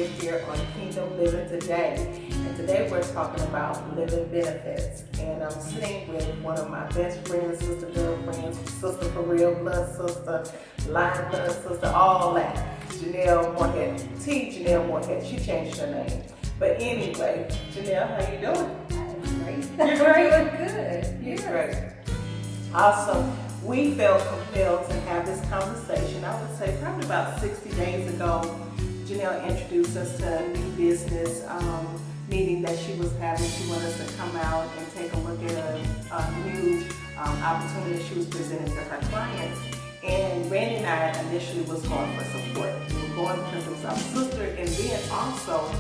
We're here on Kingdom Living today. And today we're talking about living benefits. And I'm sitting with one of my best friends, sister girlfriends, sister for real, blood sister, line blood sister, all that. Janelle Moorhead, Janelle Moorhead. She changed her name. But anyway, Janelle, how you doing? Great. You're great. Doing good. You're Yes. great. Awesome. We felt compelled to have this conversation. I would say probably about 60 days ago, Janelle introduced us to a new business meeting that she was having. She wanted us to come out and take a look at a new opportunity she was presenting to her clients. And Randy and I initially was going for support. We were going because it was our sister, and then also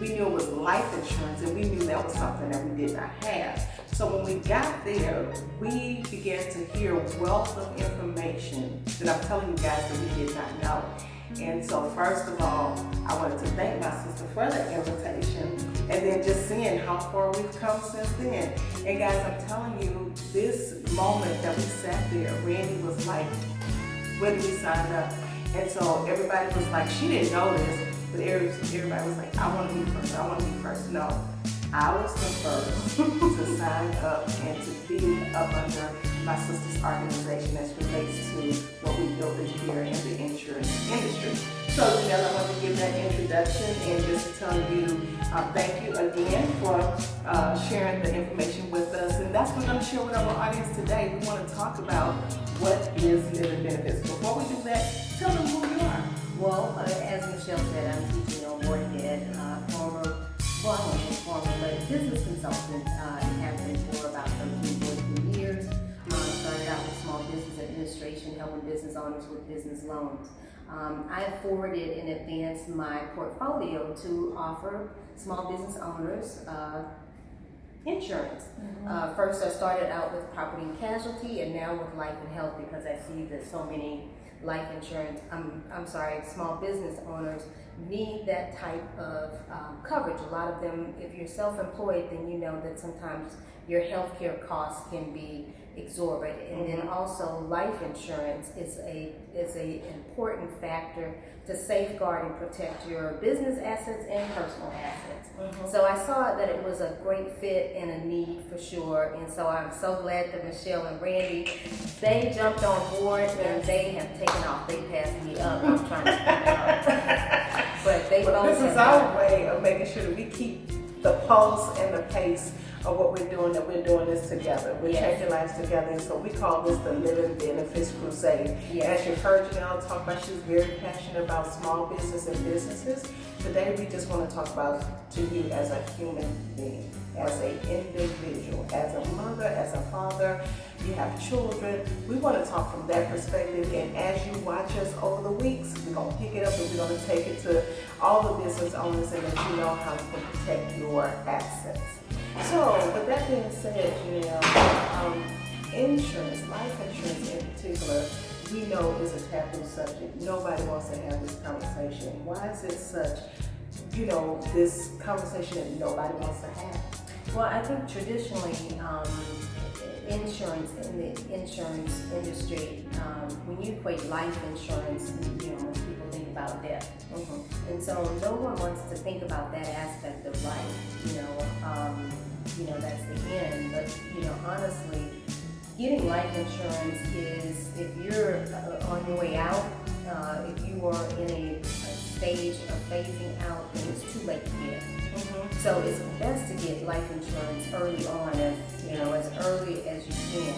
we knew it was life insurance, and we knew that was something that we did not have. So when we got there, we began to hear wealth of information that I'm telling you guys that we did not know. And so first of all, I wanted to thank my sister for the invitation, and then just seeing how far we've come since then. And guys, I'm telling you, this moment that we sat there, Randy was like, when we signed up. And so everybody was like, she didn't know this, but everybody was like, I want to be first, I want to be first. No, I was the first to sign up and to be up under my sister's organization as relates to what we built here in the insurance industry. So Janelle, I want to give that introduction and just tell you thank you again for sharing the information with us. And that's what we're going to share with our audience today. We want to talk about what is living benefits. Before we do that, tell them who you are. Well, as Michelle said, I'm teaching on Moorhead, I won't say former, but business consultant. Have been for about 13 years. Started out with small business administration, helping business owners with business loans. I forwarded and advanced my portfolio to offer small business owners insurance. First, I started out with property and casualty, and now with life and health, because I see that so many life insurance, small business owners need that type of coverage. A lot of them, if you're self-employed, then you know that sometimes your healthcare costs can be exorbitant. And then also life insurance is a important factor to safeguard and protect your business assets and personal assets. So I saw that it was a great fit and a need for sure. And so I'm so glad that Michelle and Randy, they jumped on board and they have taken off. They passed me up. I'm trying to keep up. But they both. This is our way of making sure that we keep the pulse and the pace of what we're doing, that we're doing this together. We're changing lives together, and so we call this the Living Benefits Crusade. Yes. As you've heard Janelle talk about, she's very passionate about small business and businesses. Today we just want to talk about to you as a human being, as an individual, as a mother, as a father, you have children. We want to talk from that perspective, and as you watch us over the weeks, we're going to pick it up and we're going to take it to all the business owners and let you know how you can protect your assets. So, with that being said, insurance, life insurance in particular, we know is a taboo subject. Nobody wants to have this conversation. Why is it such, this conversation that nobody wants to have? Well, I think traditionally, insurance in the insurance industry, when you equate life insurance, most people think about death. And so no one wants to think about that aspect of life. That's the end. But honestly, getting life insurance is, if you're on your way out, if you are in a stage of phasing out, then it's too late to get. So it's best to get life insurance early on, as early as you can.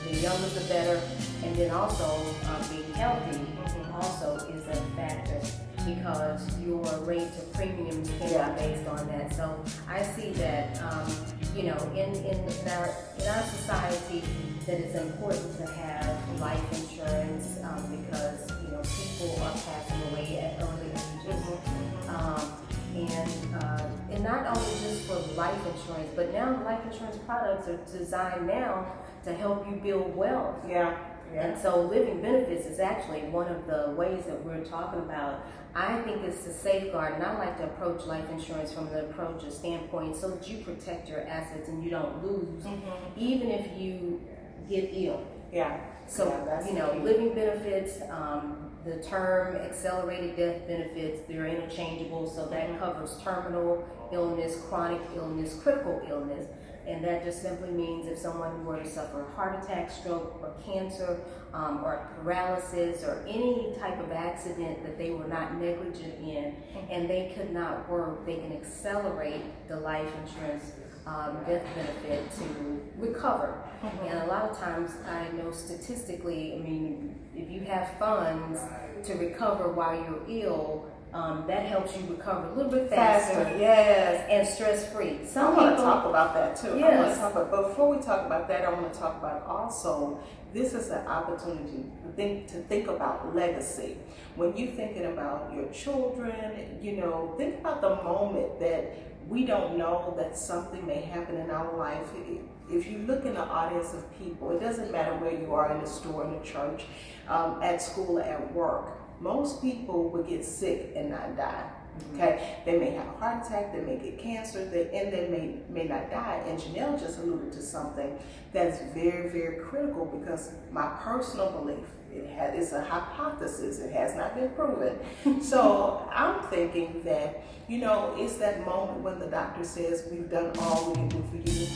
The younger the better, and then also being healthy also is a factor, because your rate of premiums can be based on that. So I see that in our society, that it's important to have life insurance because people are passing away at early ages. And not only just for life insurance, but now life insurance products are designed now to help you build wealth. And so living benefits is actually one of the ways that we're talking about. I think it's to safeguard, and I like to approach life insurance from the approach of standpoint so that you protect your assets and you don't lose, even if you get ill. So, living benefits, The term accelerated death benefits, they're interchangeable, so that covers terminal illness, chronic illness, critical illness. And that just simply means if someone were to suffer a heart attack, stroke, or cancer, or paralysis, or any type of accident that they were not negligent in, and they could not work, they can accelerate the life insurance death benefit to recover. And a lot of times, I know statistically, I mean, if you have funds to recover while you're ill, that helps you recover a little bit faster, yes, and stress-free. I want to talk about that too. Yes. I want to talk about, but before we talk about that, I want to talk about also, this is an opportunity to think about legacy. When you're thinking about your children, you know, think about the moment that we don't know that something may happen in our life. If you look in the audience of people, it doesn't matter where you are, in the store, in the church, at school, at work. Most people will get sick and not die. Okay, they may have a heart attack, they may get cancer, and they may not die. And Janelle just alluded to something that's very, very critical, because my personal belief, it's a hypothesis, it has not been proven. So I'm thinking that, you know, it's that moment when the doctor says, we've done all we can do for you.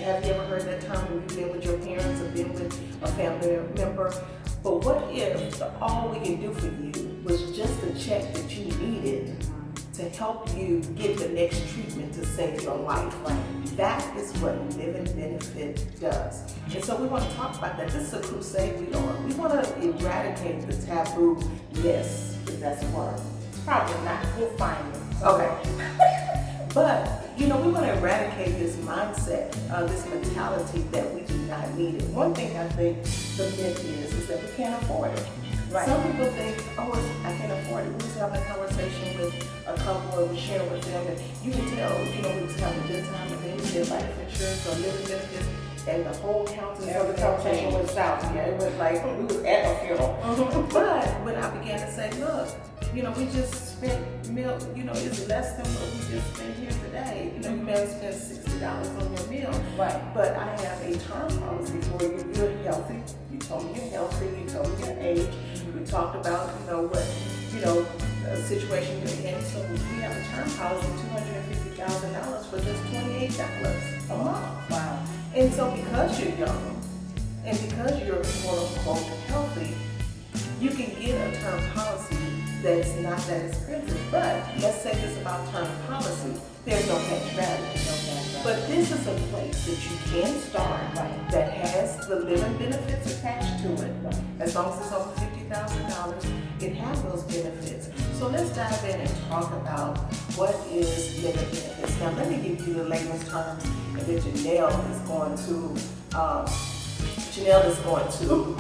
Have you ever heard that term, when you've been with your parents or been with a family member? But what if all we can do for you was just a check that you needed to help you get the next treatment to save your life? That is what Living Benefit does. And so we want to talk about that. This is a crusade we on. We want to eradicate the taboo-ness, if that's a word. Probably not. We'll find it. Okay. But, you know, we want to eradicate this mindset, this mentality that we do not need it. One thing I think the myth is that we can't afford it. Right. Some people think, I can't afford it. We was having a conversation with a couple, and we sharing with them, and you can tell, you know, we was having a good time, and then we did life insurance or living benefits, and the whole countenance of the conversation went south. Yeah, it was like we was at a funeral. But when I began to say, look, you know, we just spent you know, it's less than what we just spent here today. You know, you may have spent $60 on your meal. Right. But I have a term policy for you. You're healthy. You told me you're healthy. You told me your age. We talked about, you know, what, you know, situation you're in. So we have a term policy, $250,000 for just $28 a month. Wow. And so because you're young, and because you're quote unquote healthy, you can get a term policy that's not that expensive. But let's say this about term policy, there's no cash value. But this is a place that you can start that has the living benefits attached to it. As long as it's over $50,000, it has those benefits. So let's dive in and talk about what is living benefits. Now let me give you the layman's terms, and then Janelle is going to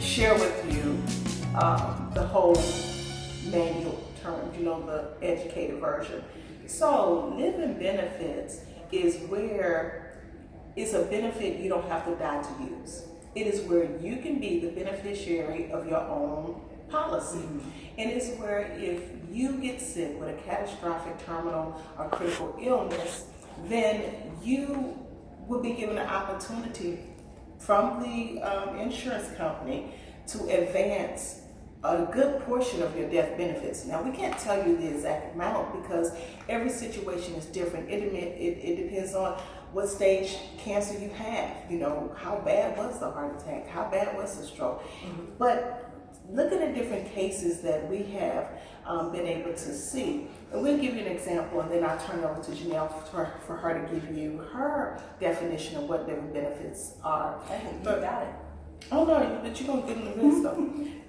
share with you the whole manual term, you know, the educated version. So living benefits is where it's a benefit you don't have to die to use. It is where you can be the beneficiary of your own policy. And it's where if you get sick with a catastrophic, terminal, or critical illness, then you will be given an opportunity from the insurance company to advance a good portion of your death benefits. Now, we can't tell you the exact amount because every situation is different. It depends on what stage cancer you have. You know, how bad was the heart attack? How bad was the stroke? But looking at different cases that we have been able to see, and we'll give you an example, and then I'll turn it over to Janelle for her to give you her definition of what living benefits are. You got it. Oh no, but you're gonna get in the good stuff.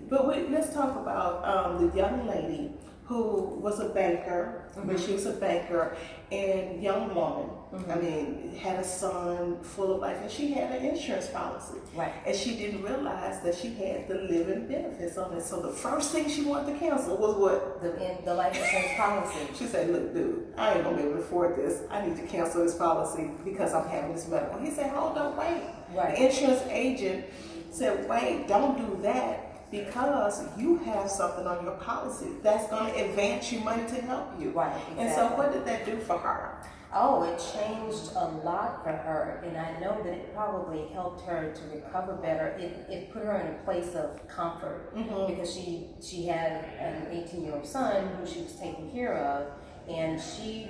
But let's talk about the young lady who was a banker, but she was a banker, and young woman, I mean, had a son full of life, and she had an insurance policy. Right. And she didn't realize that she had the living benefits on it. So the first thing she wanted to cancel was what? The life insurance policy. She said, look, dude, I ain't gonna be able to afford this. I need to cancel this policy because I'm having this medical. He said, hold on, wait. Right. The insurance agent said, wait, don't do that, because you have something on your policy that's going to advance you money to help you. Right, exactly. And so what did that do for her? Oh, it changed a lot for her, and I know that it probably helped her to recover better. It put her in a place of comfort because she had an 18-year-old son who she was taking care of, and she,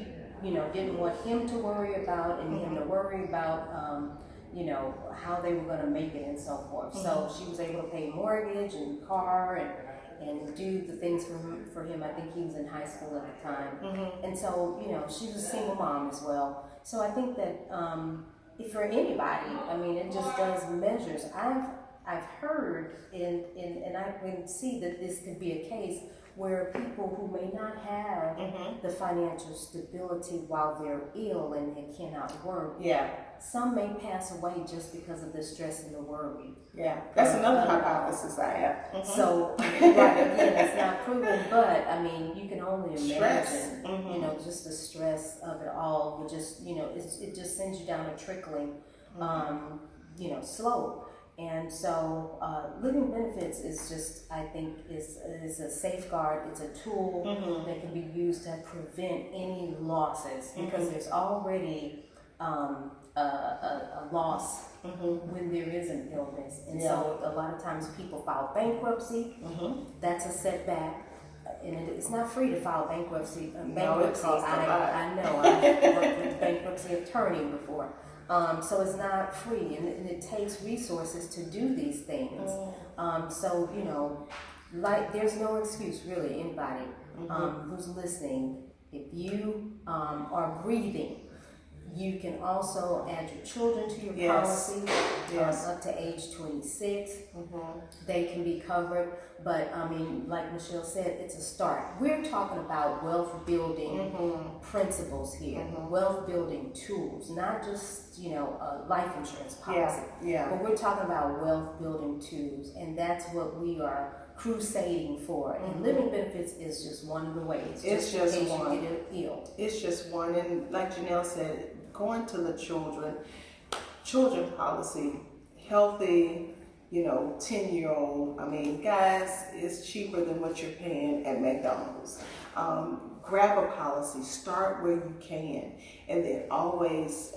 didn't want him to worry about and him to worry about, how they were going to make it and so forth. So she was able to pay mortgage and car and do the things for him. I think he was in high school at the time. And so, she was a single mom as well. So I think that for anybody, I mean, it just does measures. I've heard and I can see that this could be a case where people who may not have the financial stability while they're ill and they cannot work, some may pass away just because of the stress and the worry. Yeah, that's another hypothesis I have. So, again, it's not proven, but I mean, you can only imagine, just the stress of it all would just, it just sends you down a trickling, slope. And so, living benefits is just, I think, is a safeguard. It's a tool that can be used to prevent any losses because there's already a loss when there is an illness. And so a lot of times people file bankruptcy. That's a setback. And it's not free to file bankruptcy. Bankruptcy, I know. I've worked with a bankruptcy attorney before. So it's not free, and it takes resources to do these things. So, like, there's no excuse, really, anybody who's listening. If you are breathing, you can also add your children to your policy up to age 26. They can be covered, but I mean, like Michelle said, it's a start. We're talking about wealth building principles here, wealth building tools, not just a life insurance policy. But we're talking about wealth building tools, and that's what we are crusading for. And living benefits is just one of the ways. It's just in case one. you get ill. It's just one, and like Janelle said, going to the children policy, healthy, 10-year-old. I mean, guys, it's cheaper than what you're paying at McDonald's. Grab a policy, start where you can, and then always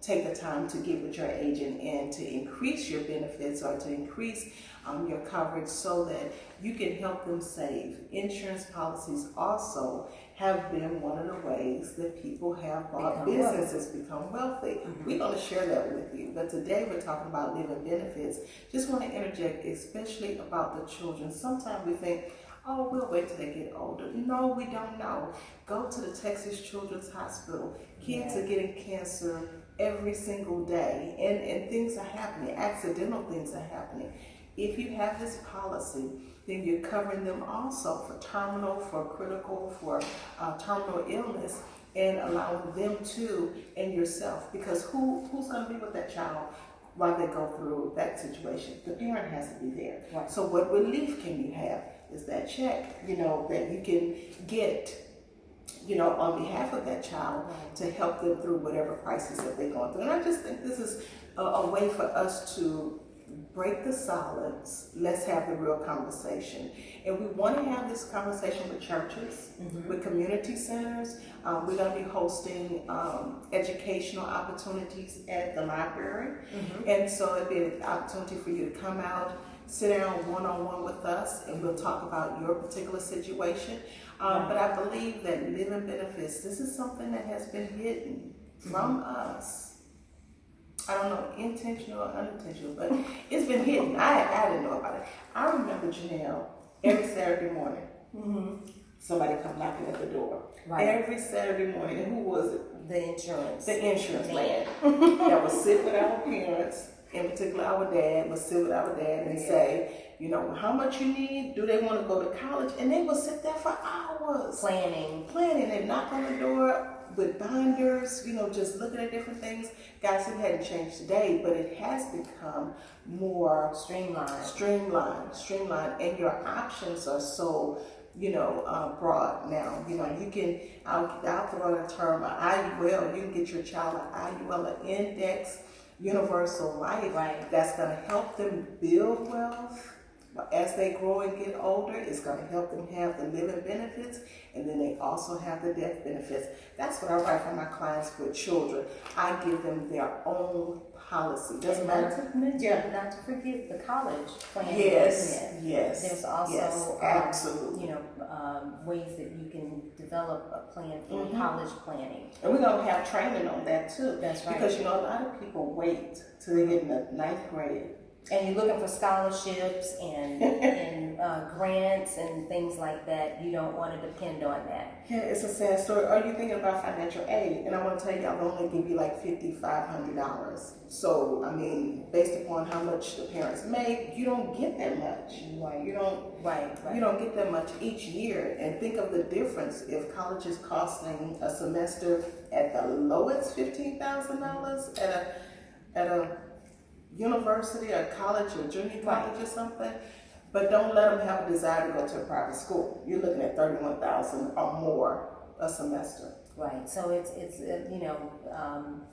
take the time to get with your agent and to increase your benefits or to increase your coverage so that you can help them save. Insurance policies also have been one of the ways that people have bought businesses become wealthy. We're going to share that with you. But today we're talking about living benefits. Just want to interject, especially about the children. Sometimes we think, oh, we'll wait till they get older. No, we don't know. Go to the Texas Children's Hospital. Kids are getting cancer every single day, and things are happening. Accidental things are happening. If you have this policy, then you're covering them also for terminal, for critical, for terminal illness, and allowing them to, and yourself, because who's going to be with that child while they go through that situation? The parent has to be there. Right. So what relief can you have is that check, that you can get, on behalf of that child to help them through whatever crisis that they're going through. And I just think this is a way for us to break the silence. Let's have the real conversation. And we want to have this conversation with churches, with community centers. We're going to be hosting educational opportunities at the library. And so it'll be an opportunity for you to come out, sit down one-on-one with us, and we'll talk about your particular situation. But I believe that living benefits, this is something that has been hidden from us. I don't know, intentional or unintentional, but it's been hidden. I didn't know about it. I remember, Janelle, every Saturday morning, somebody come knocking at the door. Right. Every Saturday morning. And who was it? The insurance man that would sit with our parents, in particular our dad, would sit with our dad and say, how much you need? Do they want to go to college? And they would sit there for hours. Planning. And knock on the door with binders, just looking at different things. Guys, it hadn't changed today, but it has become more streamlined, and your options are so, broad now. You can, I'll throw out a term, IUL, you can get your child an IUL, an index universal life, that's going to help them build wealth as they grow and get older, it's going to help them have the living benefits, and then they also have the death benefits. That's what I write for my clients with children. I give them their own policy. Doesn't matter. Not to forget the college plan. Yes, yes. There's also yes, absolutely. Ways that you can develop a plan for college planning. And we're going to have training on that too. That's right. Because a lot of people wait till they get in the 9th grade. And you're looking for scholarships and grants and things like that. You don't want to depend on that. Yeah, it's a sad story. Are you thinking about financial aid? And I want to tell you, I'll only give you like $5,500. So, I mean, based upon how much the parents make, you don't get that much. Right. You don't. Right. You don't get that much each year. And think of the difference if college is costing a semester at the lowest $15,000 at a university or college or junior college or something, but don't let them have a desire to go to a private school. You're looking at $31,000 or more a semester. Right. So it's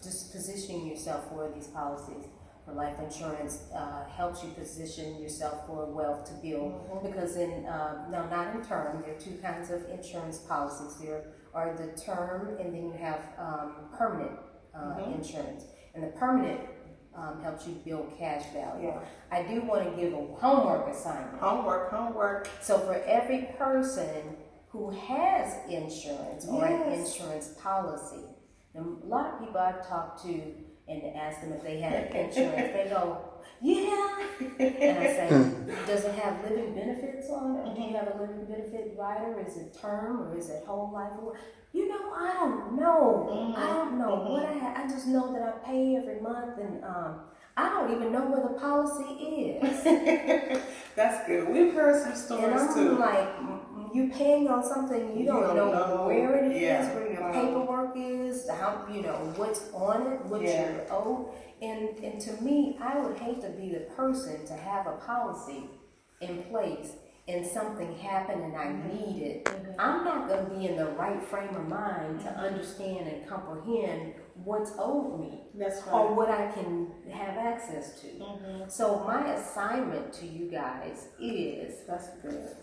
just positioning yourself for these policies for life insurance helps you position yourself for wealth to build. Because not in term. There are two kinds of insurance policies. There are the term, and then you have permanent insurance. And the permanent helps you build cash value. Yeah. I do want to give a homework assignment. Homework. So for every person who has insurance or an insurance policy, and a lot of people I've talked to and ask them if they have insurance, they go, yeah. And I say, does it have living benefits on it? Do you have a living benefit rider? Is it term or is it whole life? I don't know. I don't know what I have. I just know that I pay every month, and I don't even know where the policy is. That's good. We've heard some stories and too. I'm like, you paying on something you don't know where it is, where your paperwork is, how what's on it, what you're owed. And to me, I would hate to be the person to have a policy in place and something happened and I need it. I'm not going to be in the right frame of mind to understand and comprehend what's owed me. That's right. Or what I can have access to. So my assignment to you guys is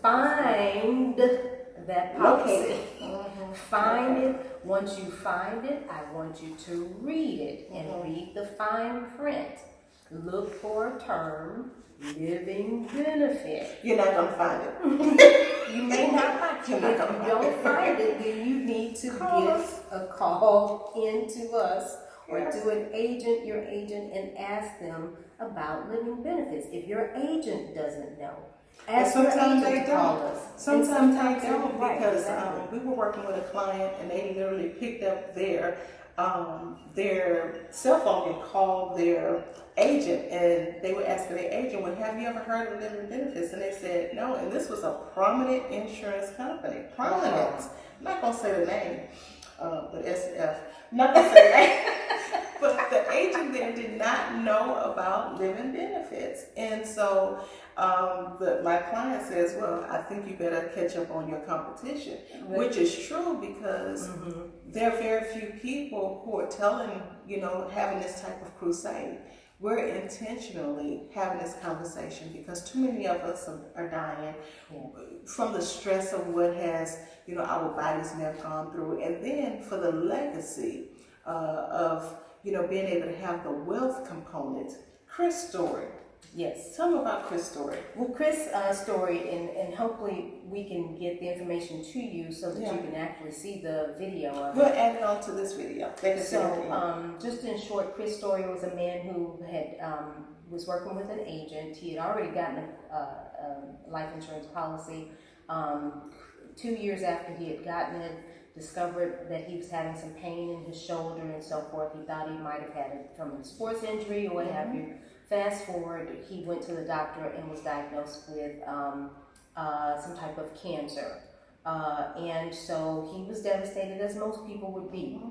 find that policy. Find it. Once you find it, I want you to read it and read the fine print. Look for a term, living benefit. You're not going to find it. You may not find it. If you don't find it, then you need to give a call into us or to your agent, and ask them about living benefits. If your agent doesn't know, ask your agent to call us. Sometimes they don't, because we were working with a client and they literally picked up their cell phone and called their agent, and they were asking their agent, well, have you ever heard of living benefits? And they said no, and this was a prominent insurance company. Prominent. I'm not going to say the name, but SF. I'm not going to say the name. But the agent there did not know about living benefits. And so my client says, well, I think you better catch up on your competition, which is true, because there are very few people who are telling, having this type of crusade. We're intentionally having this conversation because too many of us are dying from the stress of what has, our bodies may have gone through. And then for the legacy of, being able to have the wealth component. Chris' story. Yes. Tell me about Chris' story. Well, Chris' story, and hopefully we can get the information to you so that you can actually see the video of it. We'll add it on to this video. So, just in short, Chris' story was a man who had was working with an agent. He had already gotten a life insurance policy. 2 years after he had gotten it, discovered that he was having some pain in his shoulder and so forth. He thought he might have had it from a sports injury or what have you. Fast forward, he went to the doctor and was diagnosed with some type of cancer. And so he was devastated, as most people would be.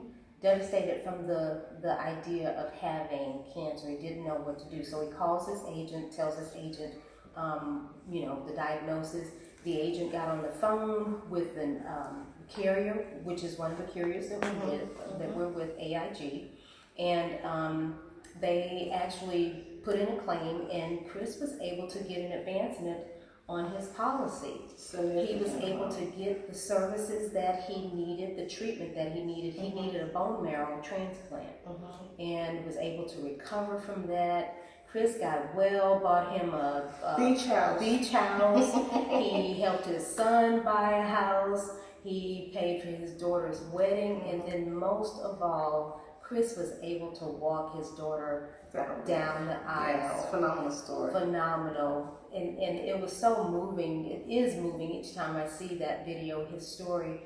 Devastated from the idea of having cancer. He didn't know what to do. So he calls his agent, tells his agent, the diagnosis. The agent got on the phone with the carrier, which is one of the carriers that we're with, AIG. And they actually put in a claim, and Chris was able to get an advancement on his policy. So He was able to get the services that he needed, the treatment that he needed. He needed a bone marrow transplant and was able to recover from that. Chris got well, bought him a beach house. He helped his son buy a house. He paid for his daughter's wedding. And then most of all, Chris was able to walk his daughter down the aisle. Yes, phenomenal story. Phenomenal. And it was so moving. It is moving each time I see that video, his story,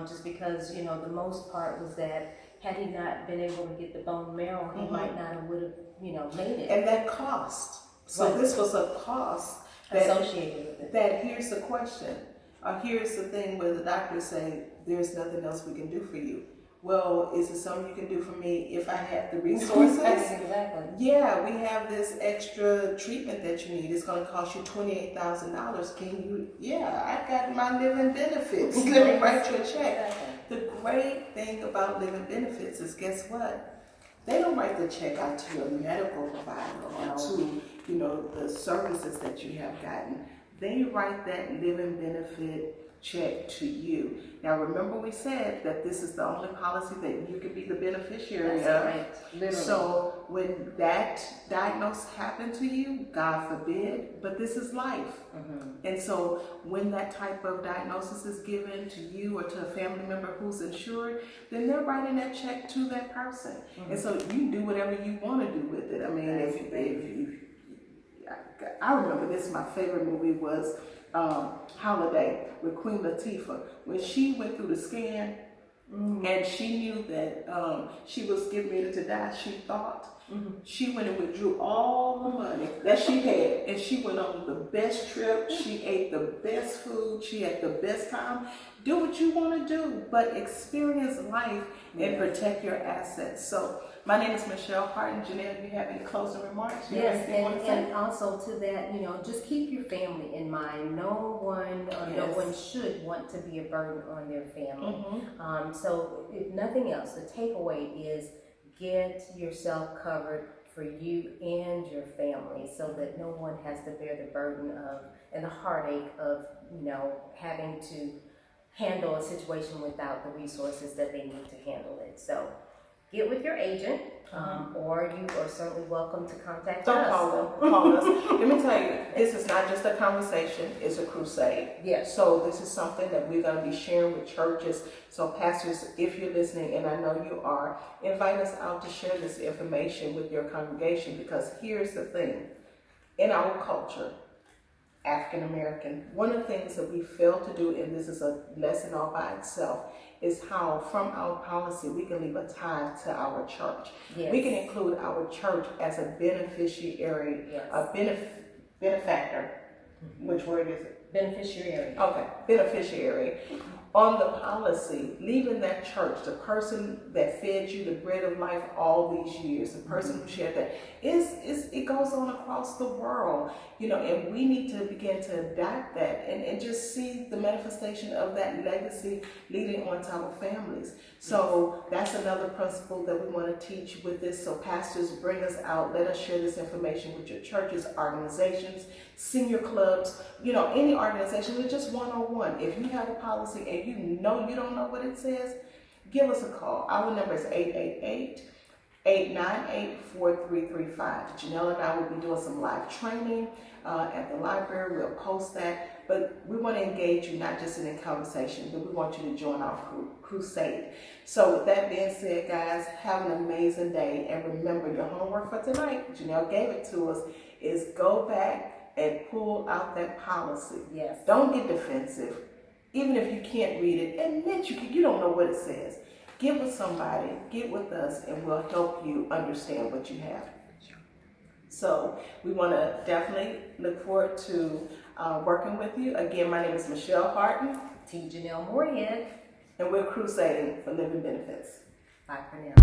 just because, you know, the most part was that had he not been able to get the bone marrow, he might not have would have, you know, made it. And that cost. So this was a cost that, associated with it. That here's the question. Here's the thing where the doctors say, there's nothing else we can do for you. Well, is it something you can do for me if I have the resources? Exactly. Yeah, we have this extra treatment that you need. It's going to cost you $28,000. Can you? Yeah, I got my living benefits. Let me write you a check. Exactly. The great thing about living benefits is, guess what? They don't write the check out to your medical provider or to, you know, the services that you have gotten. They write that living benefit check to you. Now remember, we said that this is the only policy that you can be the beneficiary of. Right. Literally. So when that diagnosis happened to you, God forbid, but this is life. And so when that type of diagnosis is given to you or to a family member who's insured, then they're writing that check to that person. And so you do whatever you want to do with it. I mean, I remember this, my favorite movie was Holiday with Queen Latifah. When she went through the scan and she knew that she was getting ready to die, she thought, she went and withdrew all the money that she had, and she went on the best trip, she ate the best food, she had the best time. Do what you want to do, but experience life and protect your assets. So my name is Michelle Harton. Janelle, do you have any closing remarks? Yes, and also to that, you know, just keep your family in mind. No one should want to be a burden on their family. So if nothing else, the takeaway is get yourself covered for you and your family so that no one has to bear the burden of and the heartache of, you know, having to handle a situation without the resources that they need to handle it. So get with your agent, or you are certainly welcome to contact us. Call us. Let me tell you, this is not just a conversation, it's a crusade. Yes. So this is something that we're going to be sharing with churches. So pastors, if you're listening, and I know you are, invite us out to share this information with your congregation, because here's the thing. In our culture, African American, one of the things that we fail to do, and this is a lesson all by itself, is how from our policy we can leave a tie to our church. Yes. We can include our church as a beneficiary, a benefactor. Which word is it? Beneficiary. Okay, beneficiary. On the policy, leaving that church, the person that fed you the bread of life all these years, the person who shared that, it goes on across the world, you know, and we need to begin to adapt that and just see the manifestation of that legacy leading on to our families. So that's another principle that we want to teach with this. So pastors, bring us out, let us share this information with your churches, organizations, senior clubs, you know, any organization, it's just one-on-one. If you have a policy and you know you don't know what it says, give us a call. Our number is 888-898-4335. Janelle and I will be doing some live training at the library. We'll post that. But we want to engage you, not just in a conversation, but we want you to join our crusade. So with that being said, guys, have an amazing day. And remember, your homework for tonight, Janelle gave it to us, is go back and pull out that policy. Yes. Don't get defensive. Even if you can't read it, admit you don't know what it says. Get with somebody, get with us, and we'll help you understand what you have. So we want to definitely look forward to working with you. Again, my name is Michelle Harton. T. Janelle Moorhead. And we're crusading for living benefits. Bye for now.